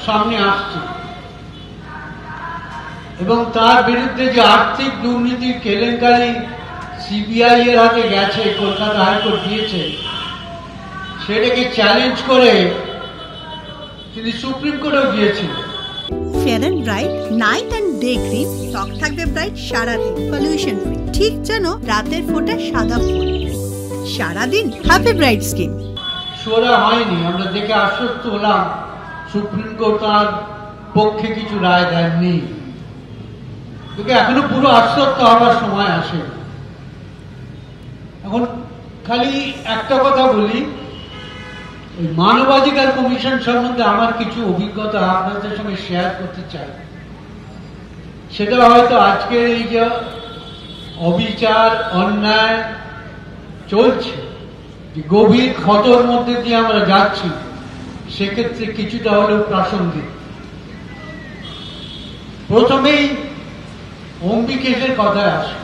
সামনে আসছে এবং তার বিরুদ্ধে যে আর্থিক দুর্নীতির কেলেঙ্কারি সিবিআই এর হাতে গেছে, কলকাতা হাইকোর্ট দিয়েছে, সেটাকে চ্যালেঞ্জ করে তিনি সুপ্রিম কোর্টেও গিয়েছিলেন। Fair and bright night and day cream ত্বক থাকবে ব্রাইট সারাদিন, পলিউশন ফ্রি, ঠিক যেন রাতের ফোঁটা সাদা ফুল। সারাদিন হ্যাপি ব্রাইট স্কিন। সোরা হয়নি, আমরা দেখে আশ্বস্ত হলাম সুপ্রিম কোর্ট তার পক্ষে কিছু রায় দেননি, কিন্তু এখনো পুরো আশ্বস্ত হওয়ার সময় আসে। এখন খালি একটা কথা বলি, মানবাধিকার কমিশন সম্বন্ধে আমার কিছু অভিজ্ঞতা আপনাদের সঙ্গে শেয়ার করতে চাই। সেটা হয়তো আজকের এই যে অবিচার অন্যায় চলছে, গভীর ক্ষতর মধ্যে দিয়ে আমরা যাচ্ছি, সেক্ষেত্রে কিছুটা হলেও প্রাসঙ্গিক। প্রথমেই অম্বিকেশের কথায় আসে।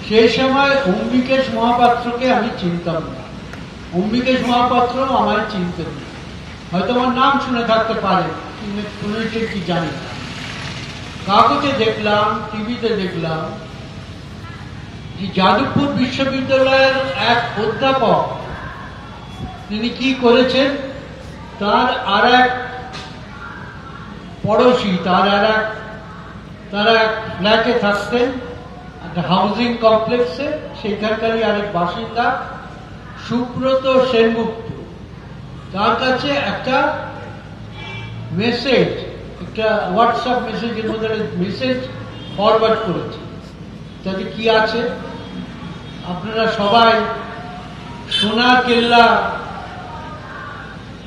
সেই সময় অম্বিকেশ মহাপাত্রকে আমি চিনতাম না, অম্বিকেশ মহাপাত্র আমায় চিনতেন না, হয়তো আমার নাম শুনে থাকতে পারে, শুনেছেন কি জানি না। কাগজে দেখলাম, টিভিতে দেখলাম যে যাদবপুর বিশ্ববিদ্যালয়ের এক অধ্যাপক তিনি কি করেছেন, তার আর এক পড়োশি, তারা এক ফ্ল্যাটে থাকতেন, একটা হাউজিং কমপ্লেক্সে, সেখানকারই আরেক বাসিন্দা সুব্রত সেনগুপ্ত, তার কাছে একটা মেসেজ, একটা হোয়াটসঅ্যাপ মেসেজের মধ্যে মেসেজ ফরওয়ার্ড করেছে। তাতে কি আছে, আপনারা সবাই সোনার কেল্লা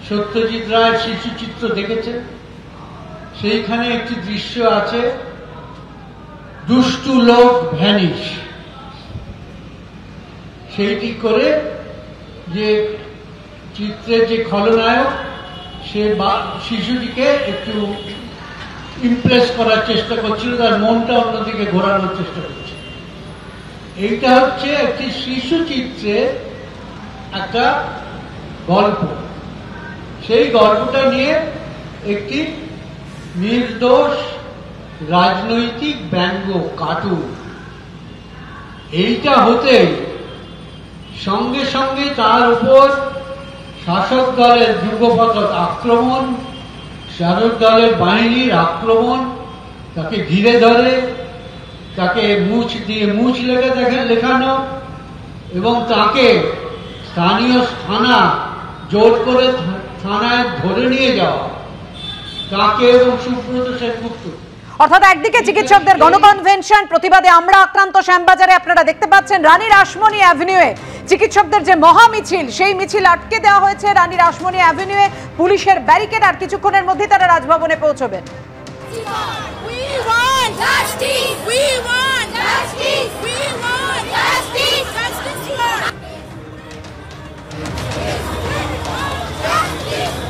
সত্যজিৎ রায়ের শিশুচিত্র দেখেছেন, সেইখানে একটি দৃশ্য আছে, দুষ্টু লোক ভ্যানিশ, সেইটি করে যে চিত্রের যে খলনায়ক সে শিশুটিকে একটু ইমপ্রেস করার চেষ্টা করছিল, তার মনটা অন্যদিকে ঘোরানোর চেষ্টা করছে। এইটা হচ্ছে একটি শিশু চিত্রের একটা গল্প। সেই গল্পটা নিয়ে একটি নির্দোষ রাজনৈতিক ব্যঙ্গ কার্টুন, এইটা হতে সঙ্গে সঙ্গে তার উপর শাসক দলের যুগপৎ আক্রমণ, শাসক দলের বাহিনীর আক্রমণ, তাকে ঘিরে ধরে, তাকে মুছ দিয়ে মুছ লেখানো এবং তাকে স্থানীয় থানা জোর করে থানায় ধরে নিয়ে যাওয়া, তাকে এবং সুব্রত সেনগুপ্ত। অর্থাৎ একদিকে চিকিৎসকদের গণকনভেনশন, প্রতিবাদে আমরা আক্রান্ত শ্যামবাজারে আপনারা দেখতে পাচ্ছেন রানী রাসমণি অ্যাভিনিউয়ে চিকিৎসকদের যে মহা মিছিল, সেই মিছিল আটকে দেওয়া হয়েছে রানী রাসমণি অ্যাভিনিউয়ে পুলিশের ব্যারিকেড। আর কিছুক্ষণের মধ্যেই তারা রাজভবনে পৌঁছবেন।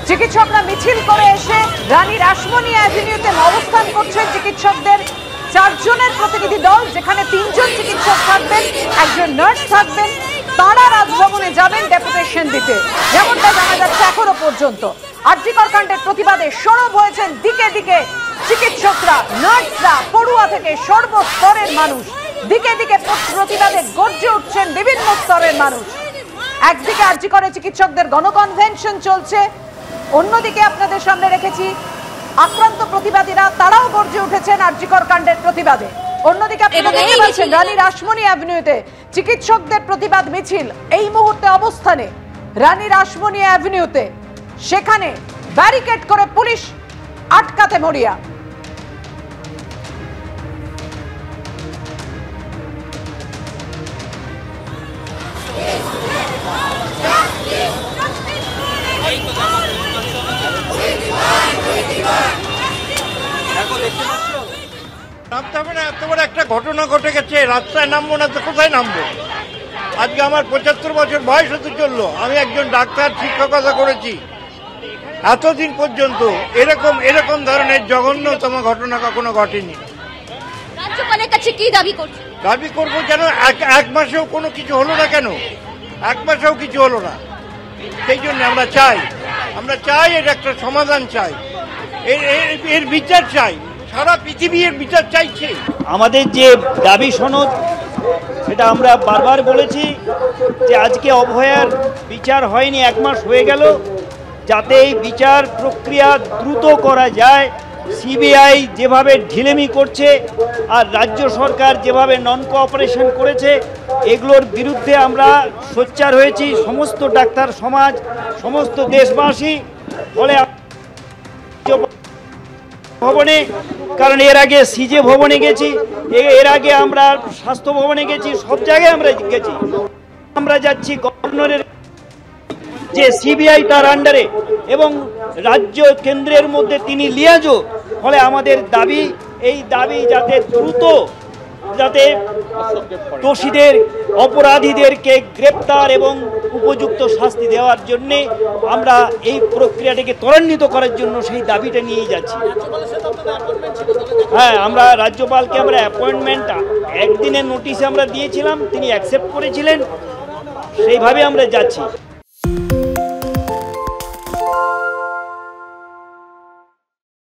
চিকিৎসকরা মিছিল করে এসে রানী রাসমণি অ্যাভিনিউতে অবস্থান করছেন চিকিৎসকদের 4 জনের প্রতিনিধি দল, যেখানে 3 জন চিকিৎসক থাকবেন, একজন নার্স থাকবেন। তারা রাজভবনে যাবেন ডেপুটেশন দিতে, যেমনটা জানা যাচ্ছে এখনো পর্যন্ত। আরজিকর কাণ্ডের প্রতিবাদে সরব হয়েছেন দিকে দিকে চিকিৎসকরা, নার্সরা, পড়ুয়া থেকে সর্বস্তরের মানুষ। দিকে দিকে প্রতিবাদে গর্জে উঠছেন বিভিন্ন স্তরের মানুষ। একদিকে আরজিকরে চিকিৎসকদের গণকনভেনশন চলছে, অন্যদিকে আপনাদের সামনে রেখেছি আক্রান্ত প্রতিবাদীরা, তারাও গর্জে উঠেছেন আরজিকর কাণ্ডের প্রতিবাদে। অন্যদিকে আপনারা দেখতে পাচ্ছেন রানী রাসমণি অ্যাভিনিউতে চিকিৎসকদের প্রতিবাদ মিছিল এই মুহূর্তে অবস্থানে রানী রাসমণি অ্যাভিনিউতে, সেখানে ব্যারিকেড করে পুলিশ আটকাতে মরিয়া। এত বড় একটা ঘটনা ঘটে গেছে, রাস্তায় নামবো না তো কোথায় নামবো? আজকে আমার 75 বছর বয়স হতে চললো। আমি একজন ডাক্তার, শিক্ষকতা করেছি। এতদিন পর্যন্ত এরকম ধরনের জঘন্যতম ঘটনা কখনো ঘটেনি। রাজ্যপালের কাছে কি দাবি করছেন? দাবি করবো যেন এক মাসেও কোনো কিছু হলো না। কেন 1 মাসেও কিছু হলো না? সেই জন্য আমরা চাই এটা একটা সমাধান চাই। এর বিচার চাই, সারা পৃথিবী এর বিচার চাইছে। আমাদের যে দাবি সনদ সেটা আমরা বারবার বলেছি যে আজকে অভয়ার বিচার হয়নি, 1 মাস হয়ে গেল, যাতে এই বিচার প্রক্রিয়া দ্রুত করা যায়। সিবিআই যেভাবে ঢিলেমি করছে আর রাজ্য সরকার যেভাবে নন কোঅপারেশন করেছে, এগুলোর বিরুদ্ধে আমরা সোচ্চার হয়েছি, সমস্ত ডাক্তার সমাজ, সমস্ত দেশবাসী। ফলে ভবনে, কারণ এর আগে সিজে ভবনে গেছি, এর আগে আমরা স্বাস্থ্য ভবনে গেছি, সব জায়গায় আমরা গেছি। আমরা যাচ্ছি গভর্নরের যে সিবিআই তার আন্ডারে এবং রাজ্য কেন্দ্রের মধ্যে তিনি লিয়াজো। ফলে আমাদের দাবি, এই দাবি যাতে দ্রুত, যাতে দোষীদের, অপরাধীদেরকে গ্রেপ্তার এবং উপযুক্ত শাস্তি দেওয়ার জন্যে আমরা এই প্রক্রিয়াটাকে ত্বরান্বিত করার জন্য সেই দাবিটা নিয়েই যাচ্ছি। হ্যাঁ, আমরা রাজ্যপালকে আমরা অ্যাপয়েন্টমেন্ট একদিনের নোটিশে আমরা দিয়েছিলাম, তিনি অ্যাকসেপ্ট করেছিলেন, সেইভাবে আমরা যাচ্ছি।